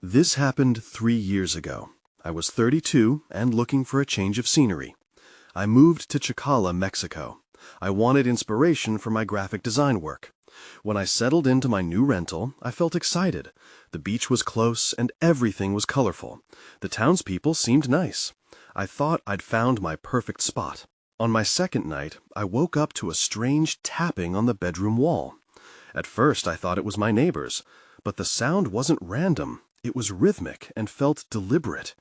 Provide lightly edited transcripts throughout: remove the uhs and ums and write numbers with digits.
This happened 3 years ago. I was 32 and looking for a change of scenery. I moved to Chacala, Mexico. I wanted inspiration for my graphic design work. When I settled into my new rental, I felt excited. The beach was close and everything was colorful. The townspeople seemed nice. I thought I'd found my perfect spot. On my second night, I woke up to a strange tapping on the bedroom wall. At first, I thought it was my neighbors, but the sound wasn't random. It was rhythmic and felt deliberate.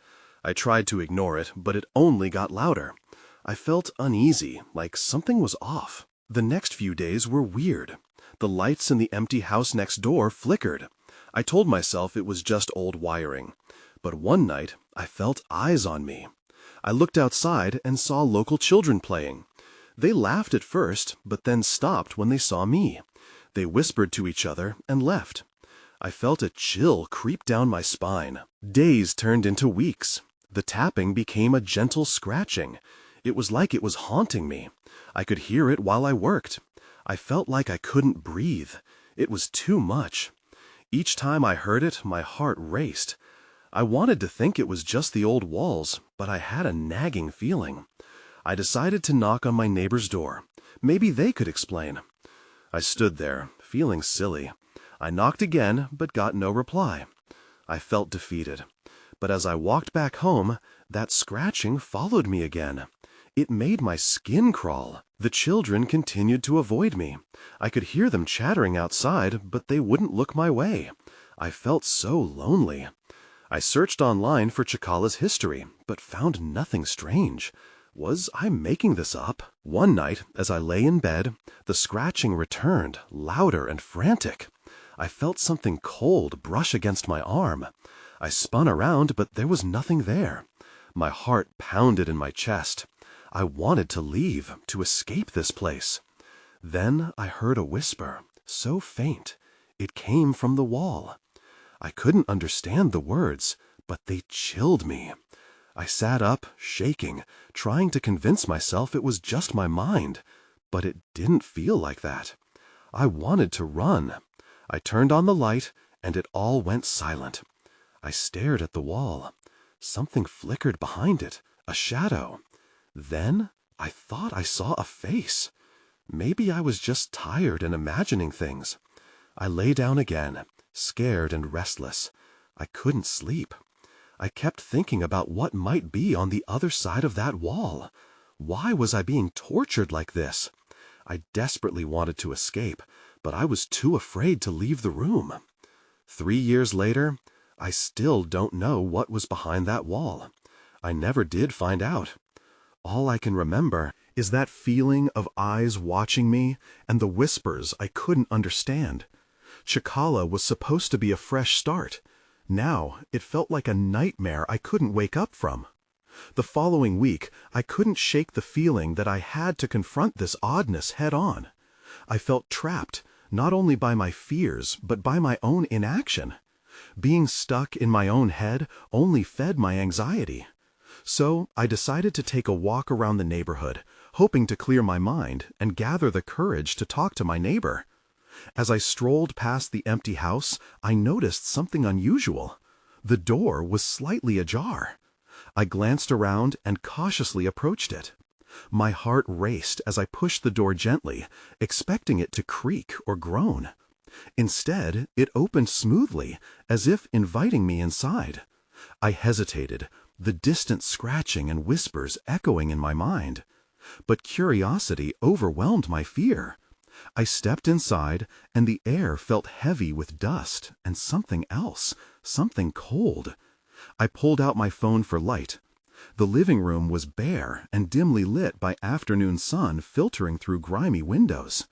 I tried to ignore it, but it only got louder. I felt uneasy, like something was off. The next few days were weird. The lights in the empty house next door flickered. I told myself it was just old wiring. But one night, I felt eyes on me. I looked outside and saw local children playing. They laughed at first, but then stopped when they saw me. They whispered to each other and left. I felt a chill creep down my spine. Days turned into weeks. The tapping became a gentle scratching. It was like it was haunting me. I could hear it while I worked. I felt like I couldn't breathe. It was too much. Each time I heard it, my heart raced. I wanted to think it was just the old walls, but I had a nagging feeling. I decided to knock on my neighbor's door. Maybe they could explain. I stood there, feeling silly. I knocked again, but got no reply. I felt defeated. But as I walked back home, that scratching followed me again. It made my skin crawl. The children continued to avoid me. I could hear them chattering outside, but they wouldn't look my way. I felt so lonely. I searched online for Chacala's history, but found nothing strange. Was I making this up? One night, as I lay in bed, the scratching returned, louder and frantic. I felt something cold brush against my arm. I spun around, but there was nothing there. My heart pounded in my chest. I wanted to leave, to escape this place. Then I heard a whisper, so faint. It came from the wall. I couldn't understand the words, but they chilled me. I sat up, shaking, trying to convince myself it was just my mind, but it didn't feel like that. I wanted to run. I turned on the light, and it all went silent. I stared at the wall. Something flickered behind it, a shadow. Then I thought I saw a face. Maybe I was just tired and imagining things. I lay down again, scared and restless. I couldn't sleep. I kept thinking about what might be on the other side of that wall. Why was I being tortured like this? I desperately wanted to escape, but I was too afraid to leave the room. 3 years later, I still don't know what was behind that wall. I never did find out. All I can remember is that feeling of eyes watching me and the whispers I couldn't understand. Chacala was supposed to be a fresh start. Now it felt like a nightmare I couldn't wake up from. The following week, I couldn't shake the feeling that I had to confront this oddness head on. I felt trapped, not only by my fears, but by my own inaction. Being stuck in my own head only fed my anxiety. So I decided to take a walk around the neighborhood, hoping to clear my mind and gather the courage to talk to my neighbor. As I strolled past the empty house, I noticed something unusual. The door was slightly ajar. I glanced around and cautiously approached it. My heart raced as I pushed the door gently, expecting it to creak or groan. Instead, it opened smoothly, as if inviting me inside. I hesitated, the distant scratching and whispers echoing in my mind. But curiosity overwhelmed my fear. I stepped inside, and the air felt heavy with dust and something else, something cold. I pulled out my phone for light. The living room was bare and dimly lit by afternoon sun filtering through grimy windows.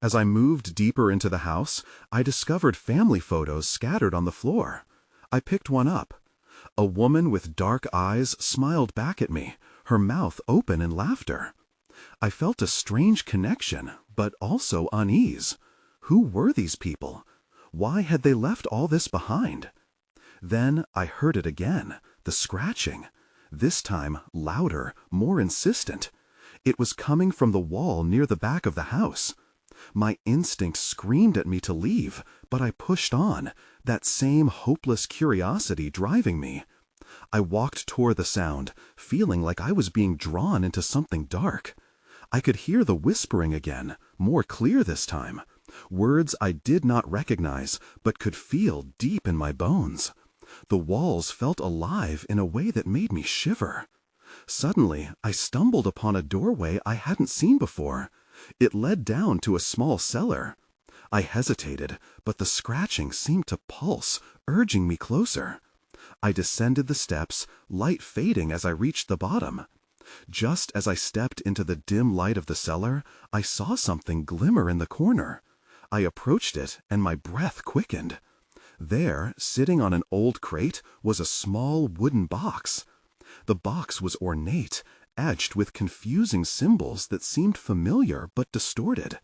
As I moved deeper into the house, I discovered family photos scattered on the floor. I picked one up. A woman with dark eyes smiled back at me, her mouth open in laughter. I felt a strange connection, but also unease. Who were these people? Why had they left all this behind? Then I heard it again, the scratching. This time louder, more insistent. It was coming from the wall near the back of the house. My instinct screamed at me to leave, but I pushed on, that same hopeless curiosity driving me. I walked toward the sound, feeling like I was being drawn into something dark. I could hear the whispering again, more clear this time. Words I did not recognize, but could feel deep in my bones. The walls felt alive in a way that made me shiver. Suddenly, I stumbled upon a doorway I hadn't seen before. It led down to a small cellar. I hesitated, but the scratching seemed to pulse, urging me closer. I descended the steps, light fading as I reached the bottom. Just as I stepped into the dim light of the cellar, I saw something glimmer in the corner. I approached it, and my breath quickened. There, sitting on an old crate, was a small wooden box. The box was ornate, etched with confusing symbols that seemed familiar but distorted.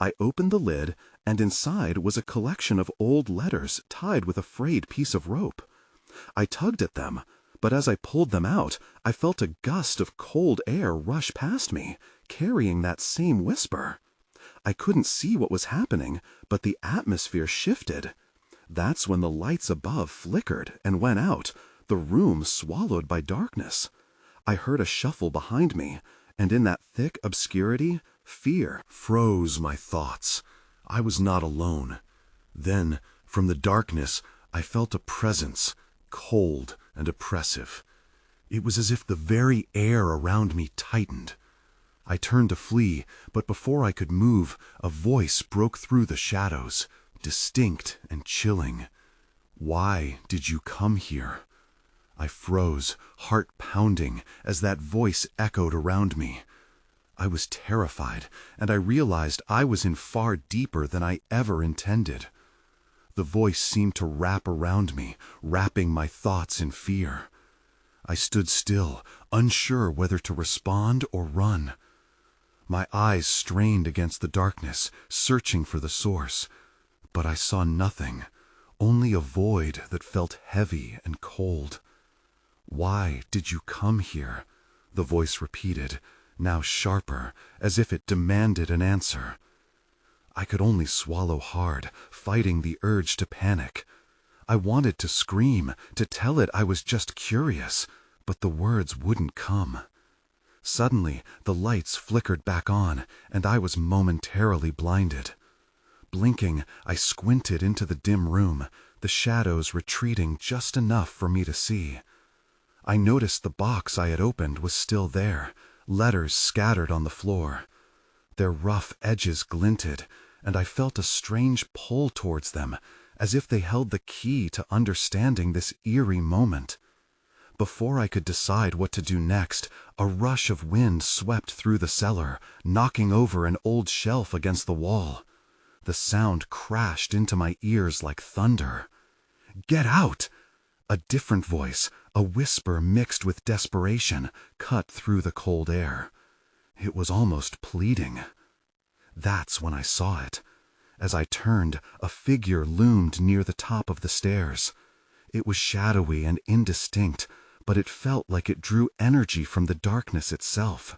I opened the lid, and inside was a collection of old letters tied with a frayed piece of rope. I tugged at them, but as I pulled them out, I felt a gust of cold air rush past me, carrying that same whisper. I couldn't see what was happening, but the atmosphere shifted. That's when the lights above flickered and went out, the room swallowed by darkness. I heard a shuffle behind me, and in that thick obscurity, fear froze my thoughts. I was not alone. Then, from the darkness, I felt a presence, cold and oppressive. It was as if the very air around me tightened. I turned to flee, but before I could move, a voice broke through the shadows, distinct and chilling. "Why did you come here?" I froze, heart pounding, as that voice echoed around me. I was terrified, and I realized I was in far deeper than I ever intended. The voice seemed to wrap around me, wrapping my thoughts in fear. I stood still, unsure whether to respond or run. My eyes strained against the darkness, searching for the source. But I saw nothing, only a void that felt heavy and cold. "Why did you come here?" the voice repeated, now sharper, as if it demanded an answer. I could only swallow hard, fighting the urge to panic. I wanted to scream, to tell it I was just curious, but the words wouldn't come. Suddenly, the lights flickered back on, and I was momentarily blinded. Blinking, I squinted into the dim room, the shadows retreating just enough for me to see. I noticed the box I had opened was still there, letters scattered on the floor. Their rough edges glinted, and I felt a strange pull towards them, as if they held the key to understanding this eerie moment. Before I could decide what to do next, a rush of wind swept through the cellar, knocking over an old shelf against the wall. The sound crashed into my ears like thunder. "Get out!" A different voice, a whisper mixed with desperation, cut through the cold air. It was almost pleading. That's when I saw it. As I turned, a figure loomed near the top of the stairs. It was shadowy and indistinct, but it felt like it drew energy from the darkness itself.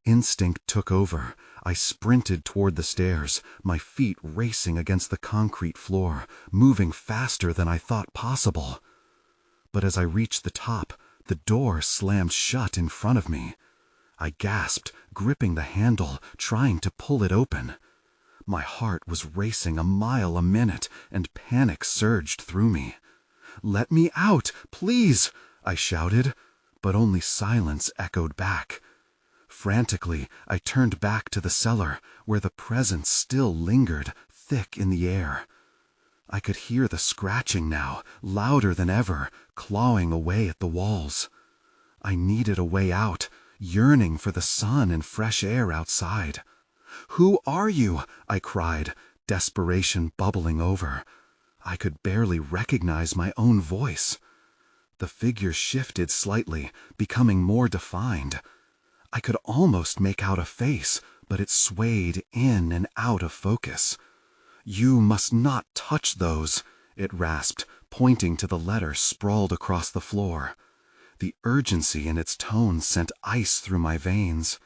Instinct took over. I sprinted toward the stairs, my feet racing against the concrete floor, moving faster than I thought possible. But as I reached the top, the door slammed shut in front of me. I gasped, gripping the handle, trying to pull it open. My heart was racing a mile a minute, and panic surged through me. "Let me out, please!" I shouted, but only silence echoed back. Frantically, I turned back to the cellar, where the presence still lingered, thick in the air. I could hear the scratching now, louder than ever, clawing away at the walls. I needed a way out, yearning for the sun and fresh air outside. "Who are you?" I cried, desperation bubbling over. I could barely recognize my own voice. The figure shifted slightly, becoming more defined. I could almost make out a face, but it swayed in and out of focus. "You must not touch those," it rasped, pointing to the letter sprawled across the floor. The urgency in its tone sent ice through my veins.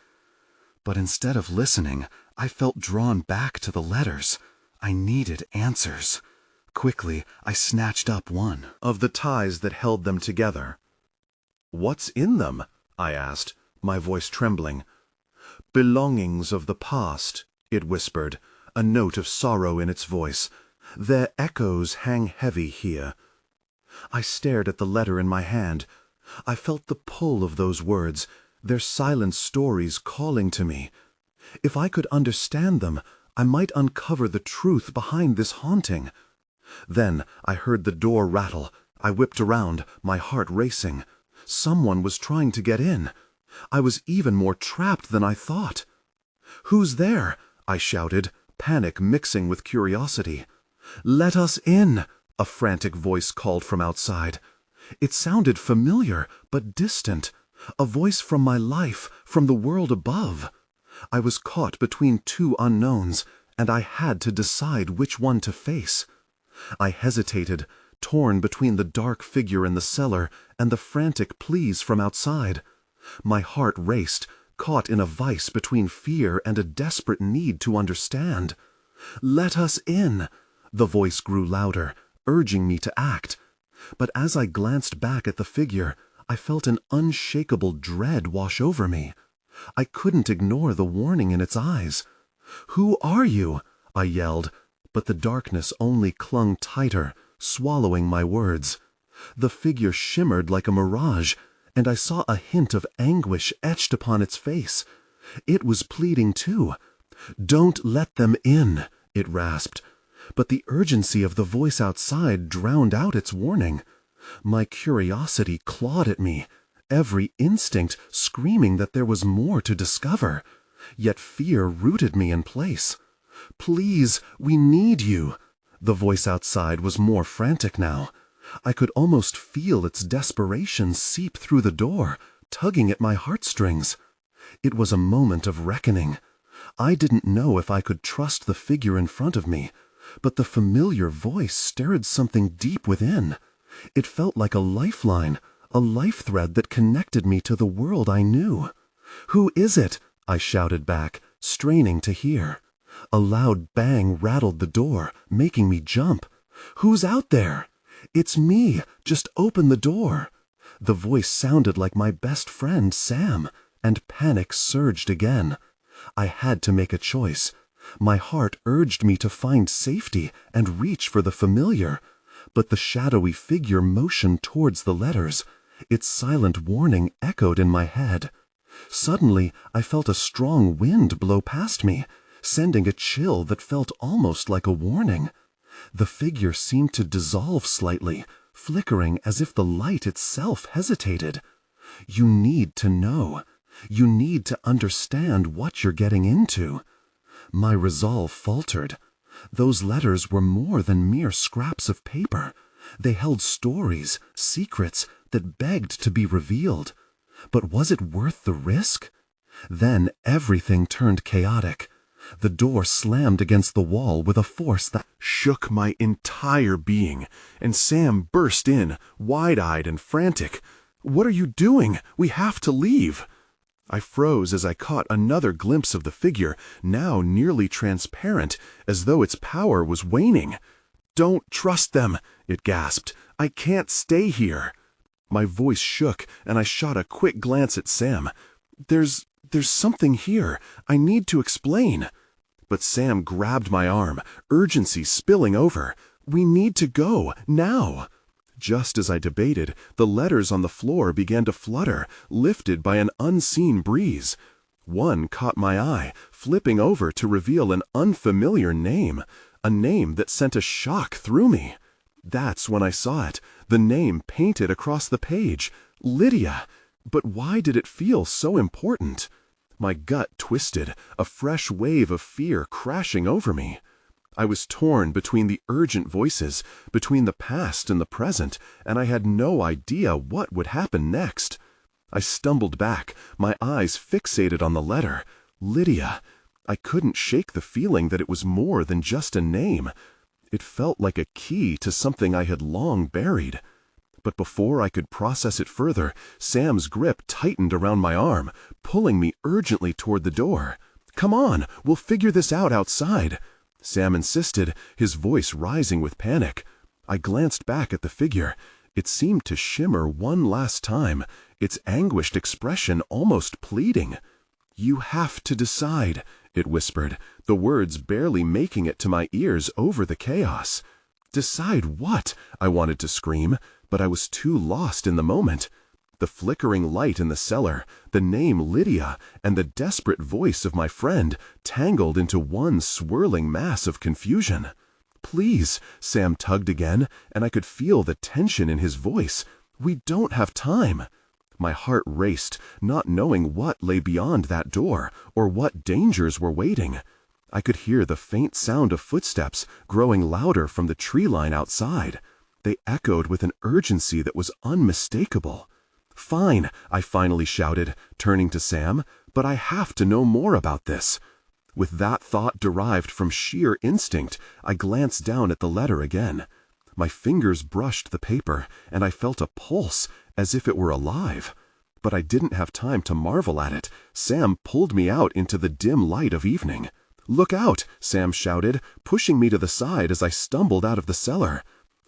But instead of listening, I felt drawn back to the letters. I needed answers. Quickly, I snatched up one of the ties that held them together. "What's in them?" I asked, my voice trembling. "Belongings of the past," it whispered, a note of sorrow in its voice. "Their echoes hang heavy here." I stared at the letter in my hand. I felt the pull of those words, their silent stories calling to me. If I could understand them, I might uncover the truth behind this haunting. Then I heard the door rattle. I whipped around, my heart racing. Someone was trying to get in. I was even more trapped than I thought. "Who's there?" I shouted, panic mixing with curiosity. "Let us in," a frantic voice called from outside. It sounded familiar, but distant. A voice from my life, from the world above. I was caught between two unknowns, and I had to decide which one to face. I hesitated, torn between the dark figure in the cellar and the frantic pleas from outside. My heart raced, caught in a vice between fear and a desperate need to understand. "Let us in!" The voice grew louder, urging me to act. But as I glanced back at the figure, I felt an unshakable dread wash over me. I couldn't ignore the warning in its eyes. "Who are you?" I yelled, but the darkness only clung tighter, swallowing my words. The figure shimmered like a mirage, and I saw a hint of anguish etched upon its face. It was pleading too. "Don't let them in," it rasped. But the urgency of the voice outside drowned out its warning. My curiosity clawed at me, every instinct screaming that there was more to discover. Yet fear rooted me in place. "Please, we need you." The voice outside was more frantic now. I could almost feel its desperation seep through the door, tugging at my heartstrings. It was a moment of reckoning. I didn't know if I could trust the figure in front of me, but the familiar voice stirred something deep within. It felt like a lifeline, a life thread that connected me to the world I knew. "Who is it?" I shouted back, straining to hear. A loud bang rattled the door, making me jump. "Who's out there?" "It's me. Just open the door." The voice sounded like my best friend, Sam, and panic surged again. I had to make a choice. My heart urged me to find safety and reach for the familiar, but the shadowy figure motioned towards the letters. Its silent warning echoed in my head. Suddenly, I felt a strong wind blow past me, sending a chill that felt almost like a warning. The figure seemed to dissolve slightly, flickering as if the light itself hesitated. "You need to know. You need to understand what you're getting into." My resolve faltered. Those letters were more than mere scraps of paper. They held stories, secrets that begged to be revealed. But was it worth the risk? Then everything turned chaotic. The door slammed against the wall with a force that shook my entire being, and Sam burst in, wide-eyed and frantic. "What are you doing? We have to leave." I froze as I caught another glimpse of the figure, now nearly transparent, as though its power was waning. "Don't trust them," it gasped. "I can't stay here." My voice shook, and I shot a quick glance at Sam. There's something here. I need to explain." But Sam grabbed my arm, urgency spilling over. "We need to go, now." Just as I debated, the letters on the floor began to flutter, lifted by an unseen breeze. One caught my eye, flipping over to reveal an unfamiliar name, a name that sent a shock through me. That's when I saw it, the name painted across the page, Lydia. But why did it feel so important? My gut twisted, a fresh wave of fear crashing over me. I was torn between the urgent voices, between the past and the present, and I had no idea what would happen next. I stumbled back, my eyes fixated on the letter. Lydia. I couldn't shake the feeling that it was more than just a name. It felt like a key to something I had long buried. But before I could process it further, Sam's grip tightened around my arm, pulling me urgently toward the door. "Come on, we'll figure this out outside." Sam insisted, his voice rising with panic. I glanced back at the figure. It seemed to shimmer one last time, its anguished expression almost pleading. "You have to decide," it whispered, the words barely making it to my ears over the chaos. Decide what? I wanted to scream, but I was too lost in the moment. The flickering light in the cellar, the name Lydia, and the desperate voice of my friend tangled into one swirling mass of confusion. "Please," Sam tugged again, and I could feel the tension in his voice. "We don't have time." My heart raced, not knowing what lay beyond that door, or what dangers were waiting. I could hear the faint sound of footsteps growing louder from the tree line outside. They echoed with an urgency that was unmistakable. "Fine," I finally shouted, turning to Sam, "but I have to know more about this." With that thought derived from sheer instinct, I glanced down at the letter again. My fingers brushed the paper, and I felt a pulse, as if it were alive. But I didn't have time to marvel at it. Sam pulled me out into the dim light of evening. "Look out!" Sam shouted, pushing me to the side as I stumbled out of the cellar.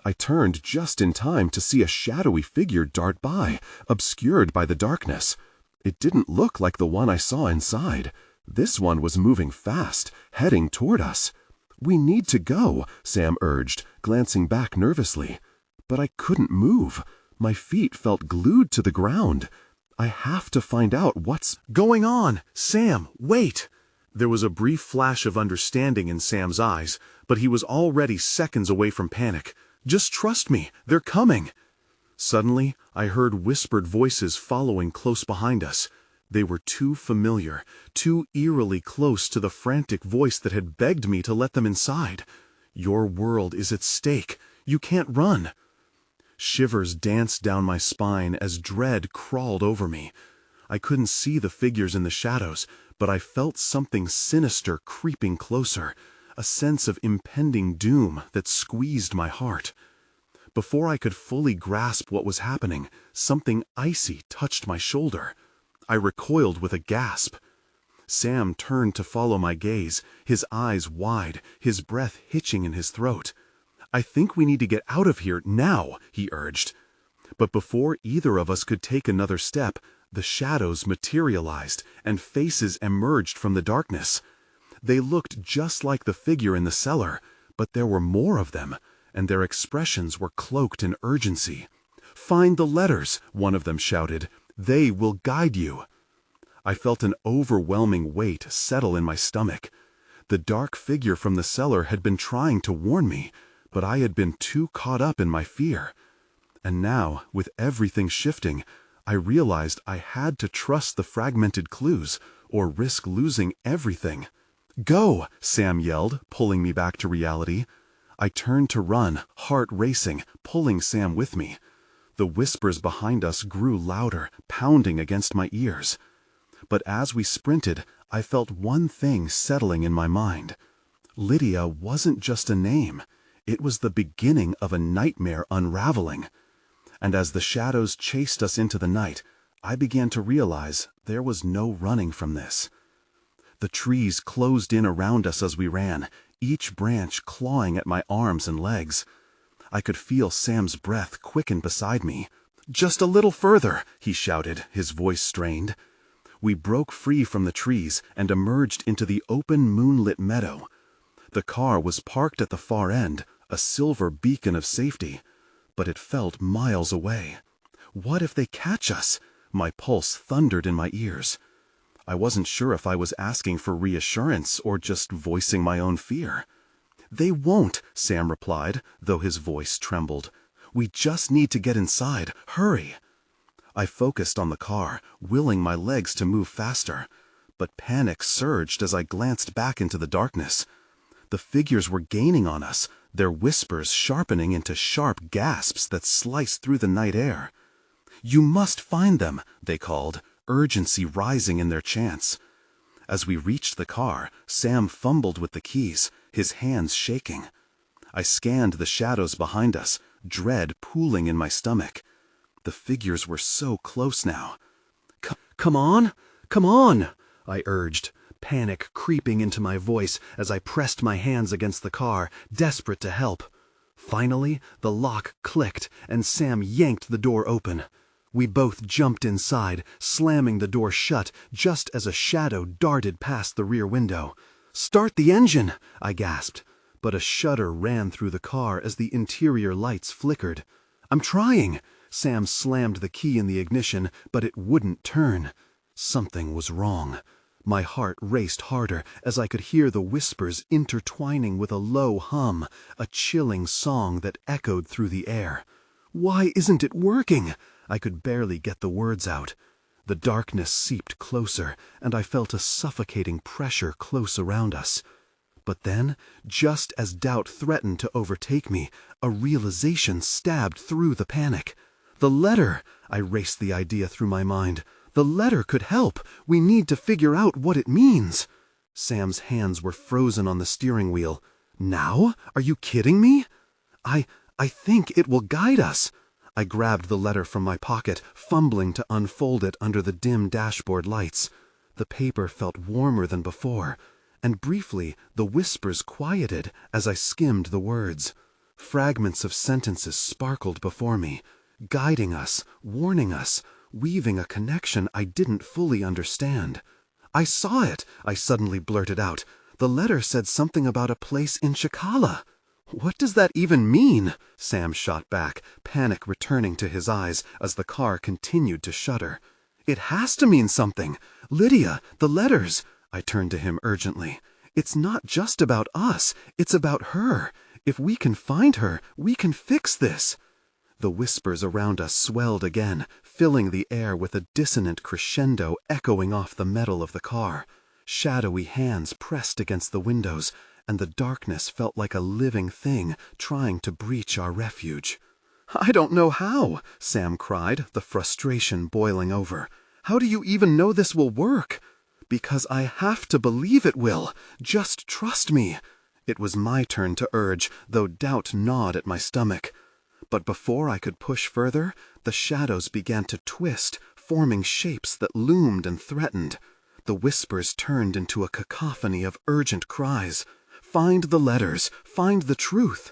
I turned just in time to see a shadowy figure dart by, obscured by the darkness. It didn't look like the one I saw inside. This one was moving fast, heading toward us. "We need to go," Sam urged, glancing back nervously. But I couldn't move. My feet felt glued to the ground. "I have to find out what's going on. Sam, wait!" There was a brief flash of understanding in Sam's eyes, but he was already seconds away from panic. "Just trust me, they're coming." Suddenly, I heard whispered voices following close behind us. They were too familiar, too eerily close to the frantic voice that had begged me to let them inside. "Your world is at stake. You can't run." Shivers danced down my spine as dread crawled over me. I couldn't see the figures in the shadows, but I felt something sinister creeping closer, a sense of impending doom that squeezed my heart. Before I could fully grasp what was happening, something icy touched my shoulder. I recoiled with a gasp. Sam turned to follow my gaze, his eyes wide, his breath hitching in his throat. "I think we need to get out of here now," he urged. But before either of us could take another step, the shadows materialized and faces emerged from the darkness. They looked just like the figure in the cellar, but there were more of them, and their expressions were cloaked in urgency. "Find the letters," one of them shouted. "They will guide you." I felt an overwhelming weight settle in my stomach. The dark figure from the cellar had been trying to warn me, but I had been too caught up in my fear. And now, with everything shifting, I realized I had to trust the fragmented clues, or risk losing everything. "Go!" Sam yelled, pulling me back to reality. I turned to run, heart racing, pulling Sam with me. The whispers behind us grew louder, pounding against my ears. But as we sprinted, I felt one thing settling in my mind. Lydia wasn't just a name. It was the beginning of a nightmare unraveling. And as the shadows chased us into the night, I began to realize there was no running from this. The trees closed in around us as we ran, each branch clawing at my arms and legs. I could feel Sam's breath quicken beside me. "Just a little further," he shouted, his voice strained. We broke free from the trees and emerged into the open moonlit meadow. The car was parked at the far end, a silver beacon of safety, but it felt miles away. What if they catch us? My pulse thundered in my ears. I wasn't sure if I was asking for reassurance or just voicing my own fear. "They won't," Sam replied, though his voice trembled. "We just need to get inside. Hurry." I focused on the car, willing my legs to move faster. But panic surged as I glanced back into the darkness. The figures were gaining on us, their whispers sharpening into sharp gasps that sliced through the night air. "You must find them," they called, urgency rising in their chants. As we reached the car, Sam fumbled with the keys, his hands shaking. I scanned the shadows behind us, dread pooling in my stomach. The figures were so close now. Come on, come on," I urged, panic creeping into my voice as I pressed my hands against the car, desperate to help. Finally, the lock clicked and Sam yanked the door open. We both jumped inside, slamming the door shut just as a shadow darted past the rear window. "Start the engine!" I gasped, but a shudder ran through the car as the interior lights flickered. "I'm trying!" Sam slammed the key in the ignition, but it wouldn't turn. Something was wrong. My heart raced harder as I could hear the whispers intertwining with a low hum, a chilling song that echoed through the air. "Why isn't it working?" I could barely get the words out. The darkness seeped closer, and I felt a suffocating pressure close around us. But then, just as doubt threatened to overtake me, a realization stabbed through the panic. "The letter!" I raced the idea through my mind. "The letter could help. We need to figure out what it means." Sam's hands were frozen on the steering wheel. "Now? Are you kidding me?" I think it will guide us." I grabbed the letter from my pocket, fumbling to unfold it under the dim dashboard lights. The paper felt warmer than before, and briefly the whispers quieted as I skimmed the words. Fragments of sentences sparkled before me, guiding us, warning us, weaving a connection I didn't fully understand. "I saw it," I suddenly blurted out. "The letter said something about a place in Chacala." "What does that even mean?" Sam shot back, panic returning to his eyes as the car continued to shudder. "It has to mean something. Lydia, the letters." I turned to him urgently. "It's not just about us, it's about her. If we can find her, we can fix this." The whispers around us swelled again, filling the air with a dissonant crescendo echoing off the metal of the car. Shadowy hands pressed against the windows, and the darkness felt like a living thing trying to breach our refuge. "I don't know how," Sam cried, the frustration boiling over. "How do you even know this will work?" "Because I have to believe it will. Just trust me." It was my turn to urge, though doubt gnawed at my stomach. But before I could push further, the shadows began to twist, forming shapes that loomed and threatened. The whispers turned into a cacophony of urgent cries. "Find the letters! Find the truth!"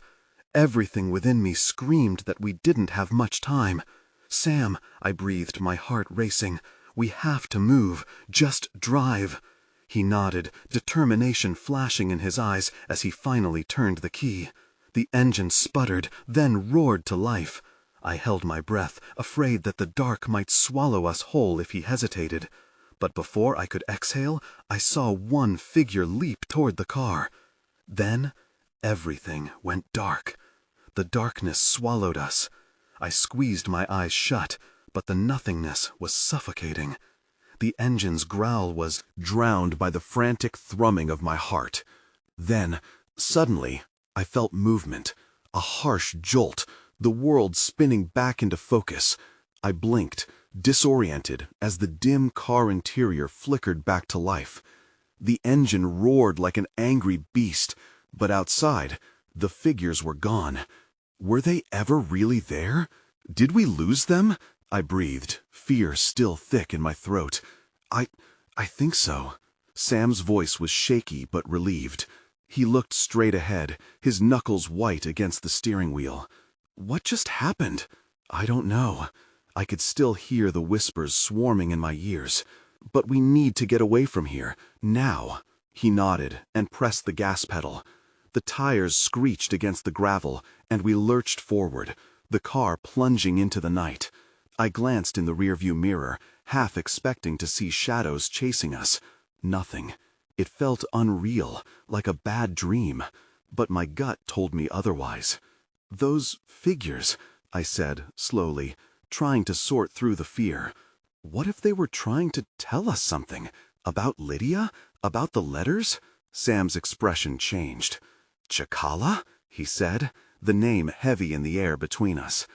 Everything within me screamed that we didn't have much time. "Sam," I breathed, my heart racing, "we have to move. Just drive." He nodded, determination flashing in his eyes as he finally turned the key. The engine sputtered, then roared to life. I held my breath, afraid that the dark might swallow us whole if he hesitated. But before I could exhale, I saw one figure leap toward the car. Then, everything went dark. The darkness swallowed us. I squeezed my eyes shut, but the nothingness was suffocating. The engine's growl was drowned by the frantic thrumming of my heart. Then, suddenly, I felt movement, a harsh jolt, the world spinning back into focus. I blinked, disoriented, as the dim car interior flickered back to life. The engine roared like an angry beast, but outside, the figures were gone. Were they ever really there? Did we lose them? I breathed, fear still thick in my throat. I think so. Sam's voice was shaky but relieved. He looked straight ahead, his knuckles white against the steering wheel. "What just happened?" "I don't know." I could still hear the whispers swarming in my ears. "But we need to get away from here, now." He nodded and pressed the gas pedal. The tires screeched against the gravel, and we lurched forward, the car plunging into the night. I glanced in the rearview mirror, half expecting to see shadows chasing us. Nothing. It felt unreal, like a bad dream, but my gut told me otherwise. "Those figures," I said, slowly, trying to sort through the fear. What if they were trying to tell us something? About Lydia? About the letters? Sam's expression changed. "Chacala?" he said, the name heavy in the air between us.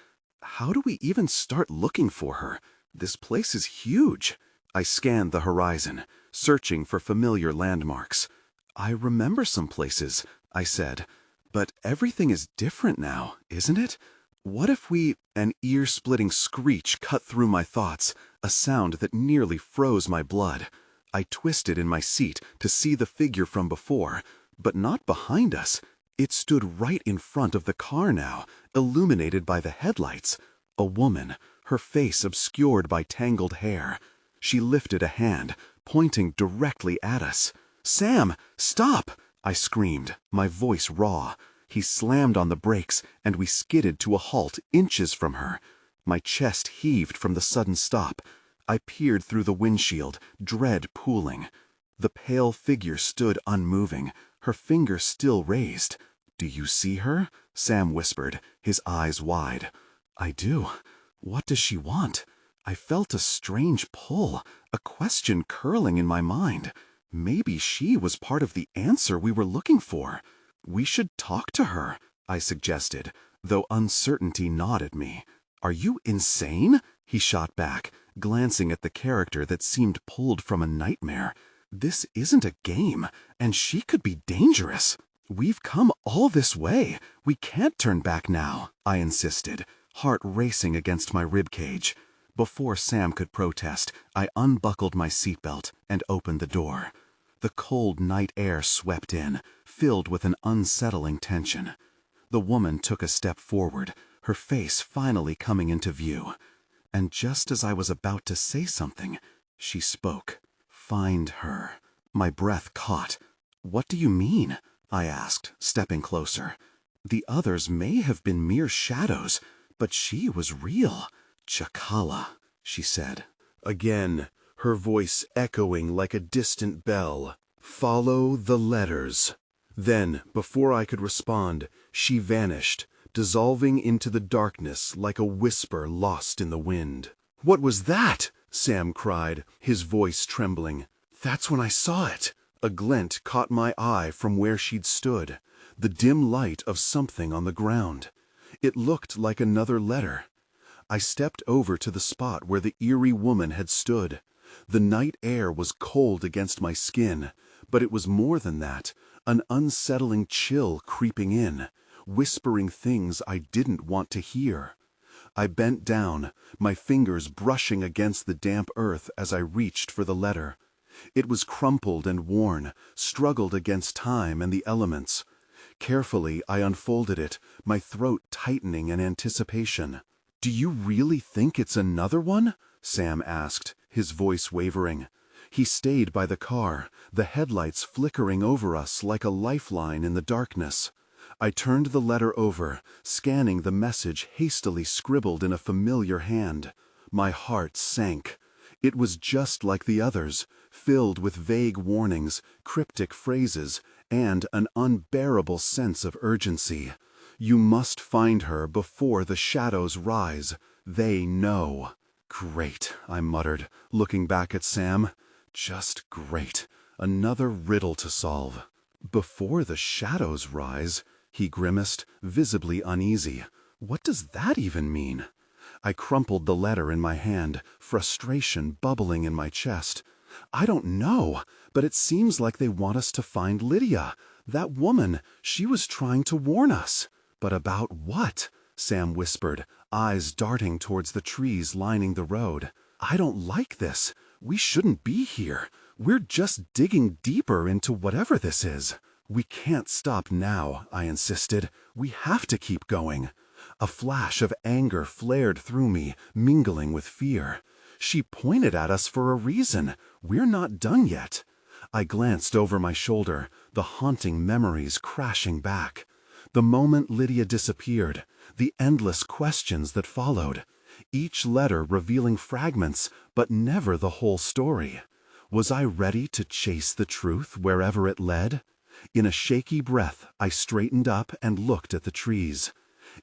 "How do we even start looking for her? This place is huge." I scanned the horizon, searching for familiar landmarks. "I remember some places," I said, "but everything is different now, isn't it? What if we—" An ear-splitting screech cut through my thoughts, a sound that nearly froze my blood. I twisted in my seat to see the figure from before, but not behind us. It stood right in front of the car now, illuminated by the headlights. A woman, her face obscured by tangled hair. She lifted a hand, pointing directly at us. "Sam, stop!" I screamed, my voice raw. He slammed on the brakes, and we skidded to a halt inches from her. My chest heaved from the sudden stop. I peered through the windshield, dread pooling. The pale figure stood unmoving, her finger still raised. "Do you see her?" Sam whispered, his eyes wide. "I do. What does she want?" I felt a strange pull, a question curling in my mind. Maybe she was part of the answer we were looking for. "We should talk to her," I suggested, though uncertainty gnawed at me. "Are you insane?" he shot back, glancing at the character that seemed pulled from a nightmare. "This isn't a game, and she could be dangerous. We've come all this way. We can't turn back now," I insisted, heart racing against my ribcage. Before Sam could protest, I unbuckled my seatbelt and opened the door. The cold night air swept in, filled with an unsettling tension. The woman took a step forward, her face finally coming into view. And just as I was about to say something, she spoke. "Find her." My breath caught. "What do you mean?" I asked, stepping closer. "The others may have been mere shadows, but she was real. Chacala," she said. Again, her voice echoing like a distant bell. "Follow the letters." Then, before I could respond, she vanished, dissolving into the darkness like a whisper lost in the wind. "What was that?" Sam cried, his voice trembling. "That's when I saw it." A glint caught my eye from where she'd stood, the dim light of something on the ground. It looked like another letter. I stepped over to the spot where the eerie woman had stood. The night air was cold against my skin, but it was more than that, an unsettling chill creeping in, whispering things I didn't want to hear. I bent down, my fingers brushing against the damp earth as I reached for the letter. It was crumpled and worn, struggled against time and the elements. Carefully, I unfolded it, my throat tightening in anticipation. "Do you really think it's another one?" Sam asked, his voice wavering. He stayed by the car, the headlights flickering over us like a lifeline in the darkness. I turned the letter over, scanning the message hastily scribbled in a familiar hand. My heart sank. It was just like the others, filled with vague warnings, cryptic phrases, and an unbearable sense of urgency. "You must find her before the shadows rise. They know." "Great," I muttered, looking back at Sam. "Just great. Another riddle to solve." "Before the shadows rise," he grimaced, visibly uneasy. "What does that even mean?" I crumpled the letter in my hand, frustration bubbling in my chest. "I don't know, but it seems like they want us to find Lydia. That woman, she was trying to warn us." "But about what?" Sam whispered, eyes darting towards the trees lining the road. "I don't like this. We shouldn't be here. We're just digging deeper into whatever this is." "We can't stop now," I insisted. "We have to keep going." A flash of anger flared through me, mingling with fear. "She pointed at us for a reason. We're not done yet." I glanced over my shoulder, the haunting memories crashing back. The moment Lydia disappeared, the endless questions that followed. Each letter revealing fragments, but never the whole story. Was I ready to chase the truth wherever it led? In a shaky breath, I straightened up and looked at the trees.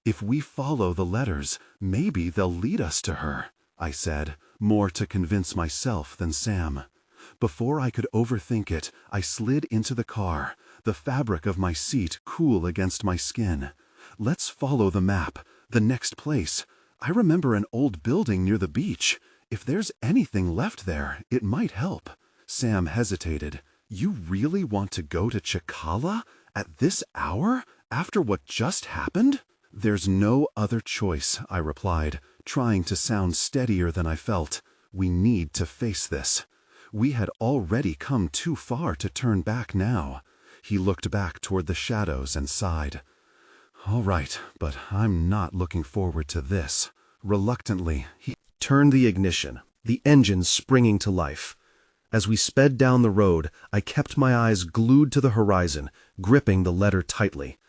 "If we follow the letters, maybe they'll lead us to her," I said, more to convince myself than Sam. Before I could overthink it, I slid into the car, the fabric of my seat cool against my skin. "Let's follow the map, the next place. I remember an old building near the beach. If there's anything left there, it might help." Sam hesitated. "You really want to go to Chacala? At this hour? After what just happened?" "There's no other choice," I replied, trying to sound steadier than I felt. "We need to face this. We had already come too far to turn back now. He looked back toward the shadows and sighed. All right, but I'm not looking forward to this. Reluctantly, he turned the ignition, the engine springing to life. As we sped down the road, I kept my eyes glued to the horizon, gripping the letter tightly.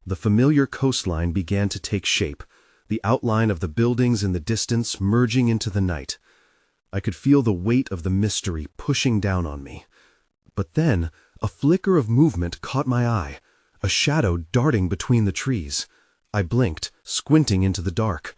The familiar coastline began to take shape, the outline of the buildings in the distance merging into the night. I could feel the weight of the mystery pushing down on me. But then, a flicker of movement caught my eye, a shadow darting between the trees. I blinked, squinting into the dark.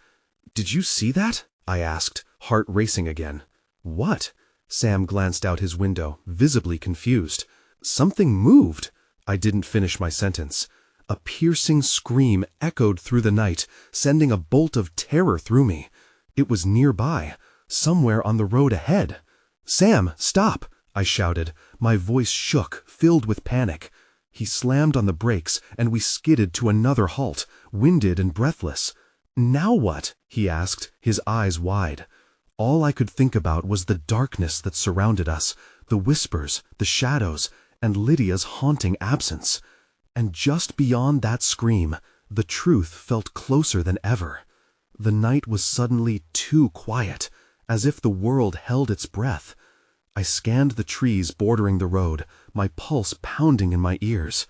"Did you see that?" I asked, heart racing again. "What?" Sam glanced out his window, visibly confused. "Something moved." I didn't finish my sentence. A piercing scream echoed through the night, sending a bolt of terror through me. It was nearby, somewhere on the road ahead. "Sam, stop!" I shouted. My voice shook, filled with panic. He slammed on the brakes, and we skidded to another halt, winded and breathless. "Now what?" he asked, his eyes wide. All I could think about was the darkness that surrounded us, the whispers, the shadows, and Lydia's haunting absence. And just beyond that scream, the truth felt closer than ever. The night was suddenly too quiet, as if the world held its breath. I scanned the trees bordering the road, my pulse pounding in my ears.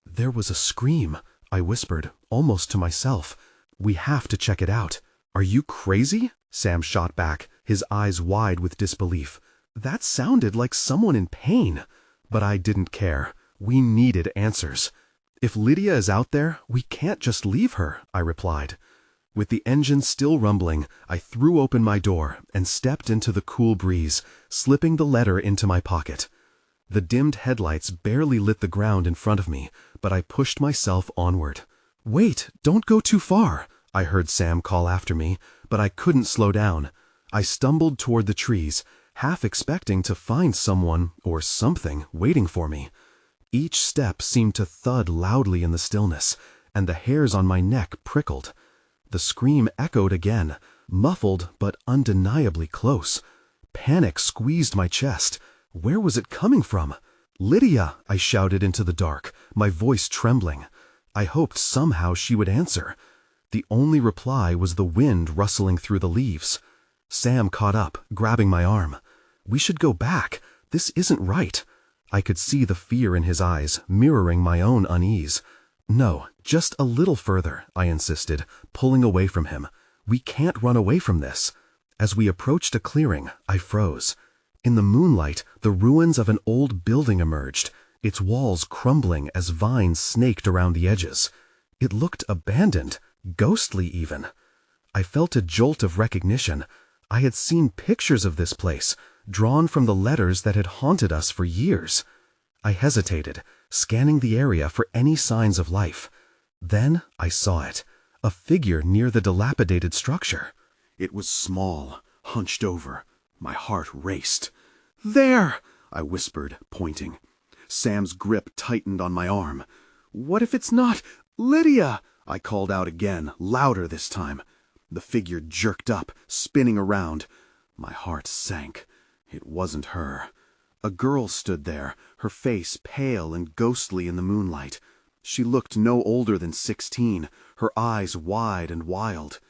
"There was a scream," I whispered, almost to myself. "We have to check it out." "Are you crazy?" Sam shot back, his eyes wide with disbelief. "That sounded like someone in pain." But I didn't care. We needed answers. "If Lydia is out there, we can't just leave her," I replied. With the engine still rumbling, I threw open my door and stepped into the cool breeze, slipping the letter into my pocket. The dimmed headlights barely lit the ground in front of me, but I pushed myself onward. "Wait, don't go too far," I heard Sam call after me, but I couldn't slow down. I stumbled toward the trees, half expecting to find someone or something waiting for me. Each step seemed to thud loudly in the stillness, and the hairs on my neck prickled. The scream echoed again, muffled but undeniably close. Panic squeezed my chest. Where was it coming from? "Lydia!" I shouted into the dark, my voice trembling. I hoped somehow she would answer. The only reply was the wind rustling through the leaves. Sam caught up, grabbing my arm. "We should go back. This isn't right." I could see the fear in his eyes, mirroring my own unease. "No, just a little further," I insisted, pulling away from him. "We can't run away from this." As we approached a clearing, I froze. In the moonlight, the ruins of an old building emerged, its walls crumbling as vines snaked around the edges. It looked abandoned, ghostly even. I felt a jolt of recognition. I had seen pictures of this place, drawn from the letters that had haunted us for years. I hesitated, scanning the area for any signs of life. Then I saw it, a figure near the dilapidated structure. It was small, hunched over. My heart raced. "There!" I whispered, pointing. Sam's grip tightened on my arm. "What if it's not Lydia?" I called out again, louder this time. The figure jerked up, spinning around. My heart sank. It wasn't her. A girl stood there, her face pale and ghostly in the moonlight. She looked no older than 16, her eyes wide and wild.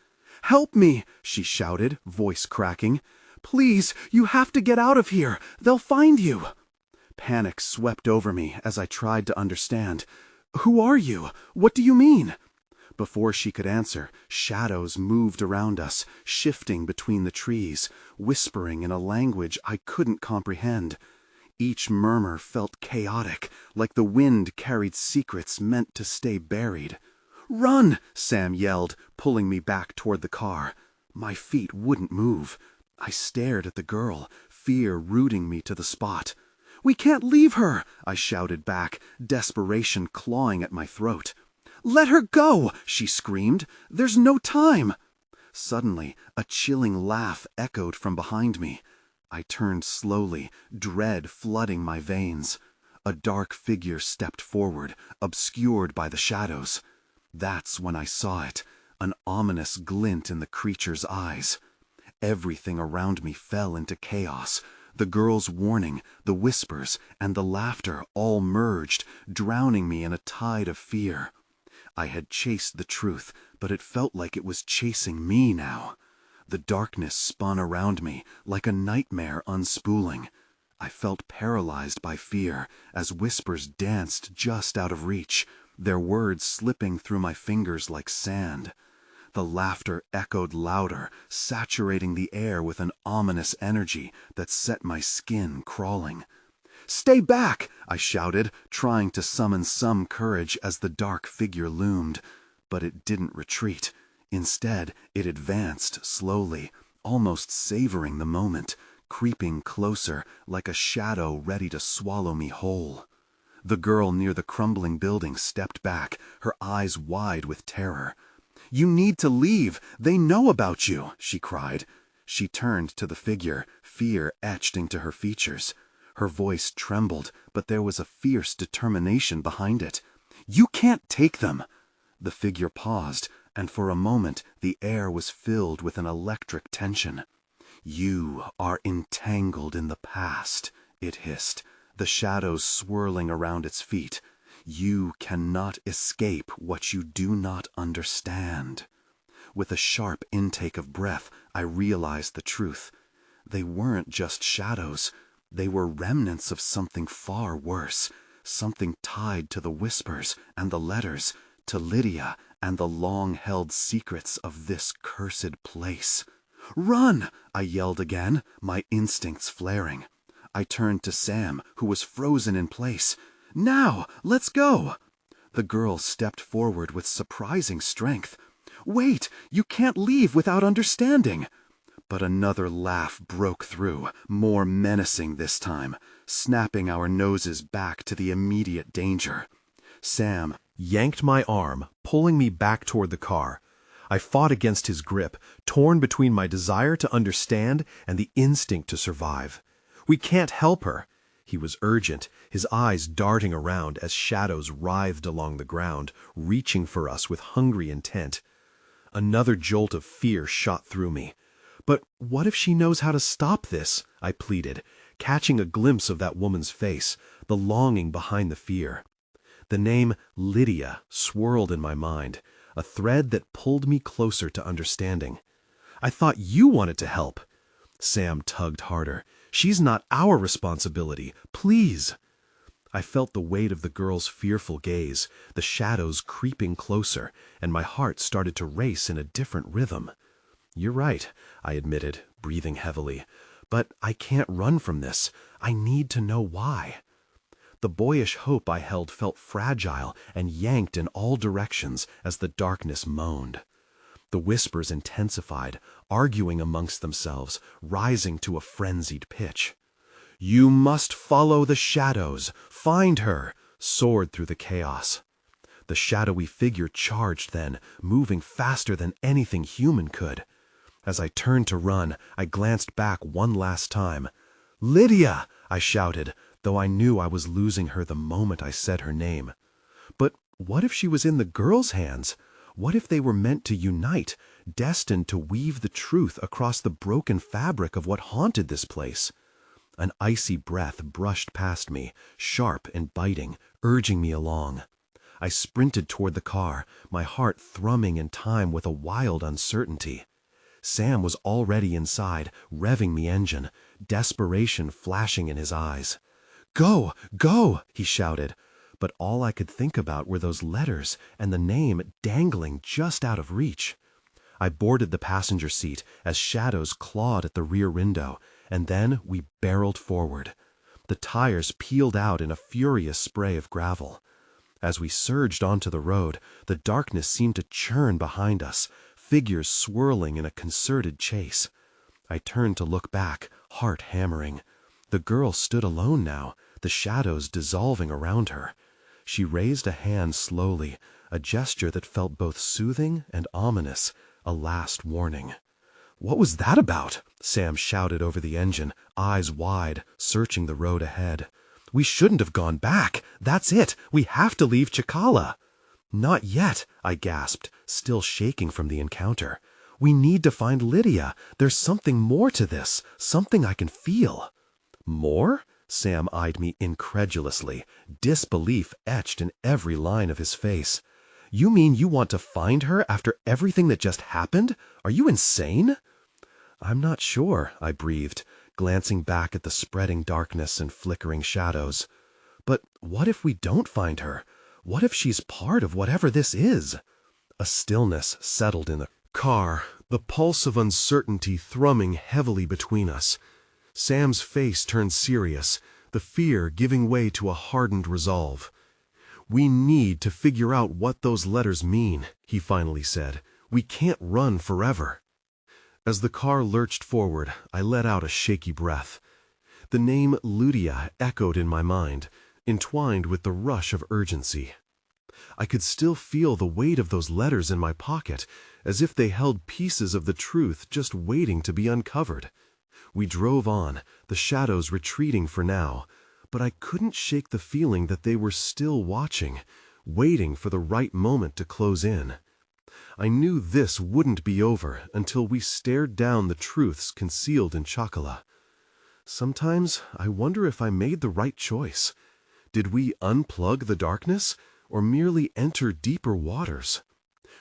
"Help me!" she shouted, voice cracking. "Please, you have to get out of here. They'll find you." Panic swept over me as I tried to understand. "Who are you? What do you mean?" Before she could answer, shadows moved around us, shifting between the trees, whispering in a language I couldn't comprehend. Each murmur felt chaotic, like the wind carried secrets meant to stay buried. "Run!" Sam yelled, pulling me back toward the car. My feet wouldn't move. I stared at the girl, fear rooting me to the spot. "We can't leave her!" I shouted back, desperation clawing at my throat. "Let her go!" she screamed. "There's no time!" Suddenly, a chilling laugh echoed from behind me. I turned slowly, dread flooding my veins. A dark figure stepped forward, obscured by the shadows. That's when I saw it, an ominous glint in the creature's eyes. Everything around me fell into chaos. The girl's warning, the whispers, and the laughter all merged, drowning me in a tide of fear. I had chased the truth, but it felt like it was chasing me now. The darkness spun around me, like a nightmare unspooling. I felt paralyzed by fear as whispers danced just out of reach, their words slipping through my fingers like sand. The laughter echoed louder, saturating the air with an ominous energy that set my skin crawling. "Stay back!" I shouted, trying to summon some courage as the dark figure loomed. But it didn't retreat. Instead, it advanced slowly, almost savoring the moment, creeping closer like a shadow ready to swallow me whole. The girl near the crumbling building stepped back, her eyes wide with terror. "You need to leave! They know about you!" she cried. She turned to the figure, fear etched into her features. Her voice trembled, but there was a fierce determination behind it. "You can't take them!" The figure paused, and for a moment the air was filled with an electric tension. "You are entangled in the past," it hissed, the shadows swirling around its feet. "You cannot escape what you do not understand." With a sharp intake of breath, I realized the truth. They weren't just shadows. They were remnants of something far worse, something tied to the whispers and the letters, to Lydia and the long-held secrets of this cursed place. "Run!" I yelled again, my instincts flaring. I turned to Sam, who was frozen in place. "Now, let's go!" The girl stepped forward with surprising strength. "Wait! You can't leave without understanding!" But another laugh broke through, more menacing this time, snapping our noses back to the immediate danger. Sam yanked my arm, pulling me back toward the car. I fought against his grip, torn between my desire to understand and the instinct to survive. "We can't help her." He was urgent, his eyes darting around as shadows writhed along the ground, reaching for us with hungry intent. Another jolt of fear shot through me. "But what if she knows how to stop this?" I pleaded, catching a glimpse of that woman's face, the longing behind the fear. The name Lydia swirled in my mind, a thread that pulled me closer to understanding. "I thought you wanted to help." Sam tugged harder. "She's not our responsibility. Please." I felt the weight of the girl's fearful gaze, the shadows creeping closer, and my heart started to race in a different rhythm. "You're right," I admitted, breathing heavily. "But I can't run from this. I need to know why." The boyish hope I held felt fragile and yanked in all directions as the darkness moaned. The whispers intensified, arguing amongst themselves, rising to a frenzied pitch. "You must follow the shadows. Find her," soared through the chaos. The shadowy figure charged then, moving faster than anything human could. As I turned to run, I glanced back one last time. "Lydia!" I shouted, though I knew I was losing her the moment I said her name. But what if she was in the girls' hands? What if they were meant to unite, destined to weave the truth across the broken fabric of what haunted this place? An icy breath brushed past me, sharp and biting, urging me along. I sprinted toward the car, my heart thrumming in time with a wild uncertainty. Sam was already inside, revving the engine, desperation flashing in his eyes. "Go! Go!" he shouted. But all I could think about were those letters and the name dangling just out of reach. I boarded the passenger seat as shadows clawed at the rear window, and then we barreled forward. The tires peeled out in a furious spray of gravel. As we surged onto the road, the darkness seemed to churn behind us, figures swirling in a concerted chase. I turned to look back, heart hammering. The girl stood alone now, the shadows dissolving around her. She raised a hand slowly, a gesture that felt both soothing and ominous, a last warning. "What was that about?" Sam shouted over the engine, eyes wide, searching the road ahead. "We shouldn't have gone back. That's it. We have to leave Chacala." "Not yet," I gasped, still shaking from the encounter. "We need to find Lydia. There's something more to this, something I can feel." More? Sam eyed me incredulously, disbelief etched in every line of his face. You mean you want to find her after everything that just happened? Are you insane? I'm not sure, I breathed, glancing back at the spreading darkness and flickering shadows. But what if we don't find her? What if she's part of whatever this is? A stillness settled in the car, the pulse of uncertainty thrumming heavily between us. Sam's face turned serious, the fear giving way to a hardened resolve. We need to figure out what those letters mean, he finally said. We can't run forever. As the car lurched forward, I let out a shaky breath. The name Lydia echoed in my mind, entwined with the rush of urgency. I could still feel the weight of those letters in my pocket, as if they held pieces of the truth just waiting to be uncovered. We drove on, the shadows retreating for now, but I couldn't shake the feeling that they were still watching, waiting for the right moment to close in. I knew this wouldn't be over until we stared down the truths concealed in Chacala. Sometimes I wonder if I made the right choice. Did we unplug the darkness, or merely enter deeper waters?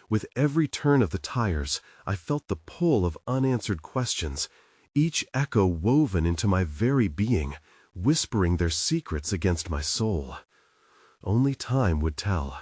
With every turn of the tires, I felt the pull of unanswered questions, each echo woven into my very being, whispering their secrets against my soul. Only time would tell.